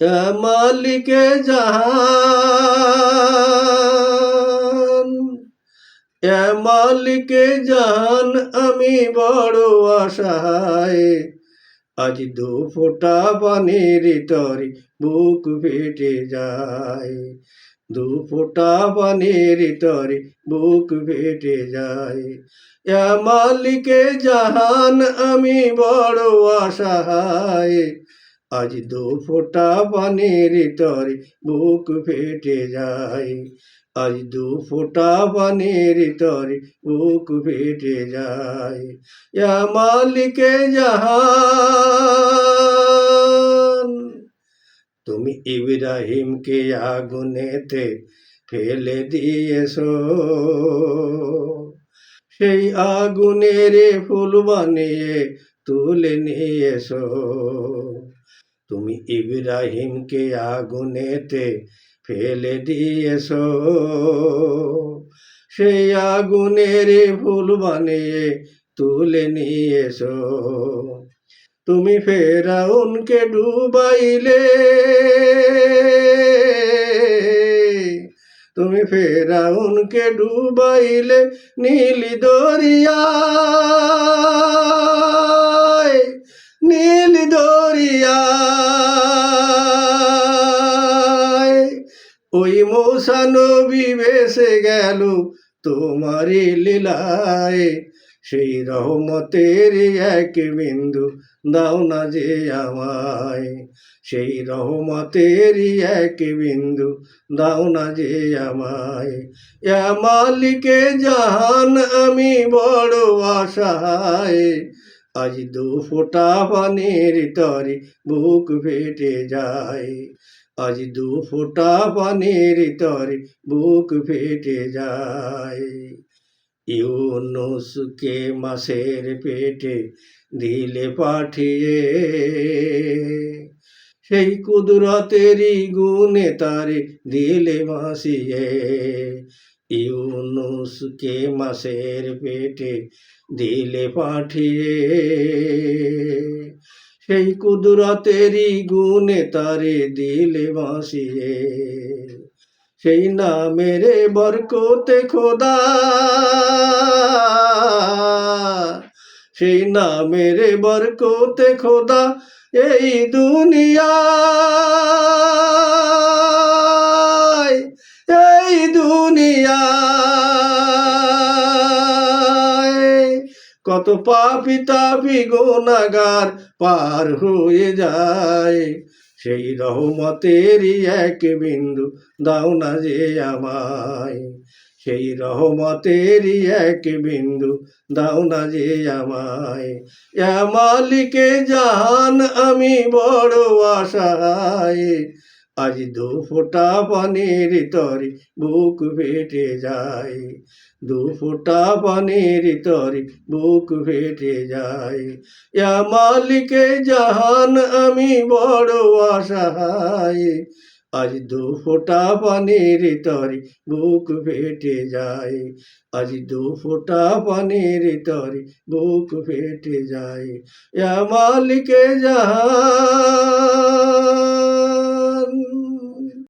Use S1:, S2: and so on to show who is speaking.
S1: মালিকে জাহান, মালিকে জাহান, আমি বড় আশায়। আজ দু ফোঁটা পানির তরে বুক ফেটে যায়। দু ফোঁটা পানির তরে বুক ফেটে যায়। মালিকে জাহান, আমি বড় আশায়। আজ দু ফোঁটা পানির তরে বুক ফেটে যায়। আজ দু ফোঁটা পানির তরে বুক ফেটে যায়। মালিকে জাহান, তুমি ইব্রাহিমকে আগুনেতে ফেলে দিয়েছো, সেই আগুনের ফুল বানিয়ে তুলে নিয়েছো। তুমি ইব্রাহিমকে আগুনেতে ফেলে দিয়েছো, সেই আগুনের ফুল বানিয়ে তুলে নিয়েছো। তুমি ফেরাউনকে ডুবাইলে, তুমি ফেরাউনকে ডুবাইলে নীল দরিয়ায়, নীল দরিয়ায়। ওই মূসা নবী ভেসে গেল তোমারই লীলায়। সেই রহমতের এক বিন্দু দাও না যে আমায়, সেই রহমতের এক বিন্দু দাও না যে আমায়। মালিকে জাহান, আমি বড় আশায়। আজ দু ফোঁটা পানির তরে বুক ফেটে যায়। আজ দু ফোঁটা পানির তরে বুক ফেটে যায়। ইউনুসকে মাছের পেটে দিলে পাঠিয়ে, সেই কুদরতেরই গুণে তারে দিলে ভাসিয়ে। ইউনুসকে মাছের পেটে দিলে পাঠিয়ে, সেই কুদরতেরই গুণে তারে দিলে ভাসিয়ে। সেই নামের বরকতে খোদা, সেই নামের বরকতে খোদা এই দুনিয়ায়, এই দুনিয়ায়। কত পাপী তাপী গুনাহগার পার হয়ে যায়। সেই রহমতেরই এক বিন্দু দাও না যে আমায়, সেই রহমতেরই এক বিন্দু দাও না যে আমায়। মালিকে জাহান, আমি বড় আশায়। আজ দু ফোঁটা পানির তরে বুক ফেটে যায়। দু ফোঁটা পানির তরে বুক ফেটে যায়। মালিকে জাহান, আমি বড় আশায়। আজ দু ফোঁটা পানির তরে বুক ফেটে যায়। আজ দু ফোঁটা পানির তরে বুক ফেটে যায়। মালিকে জাহান।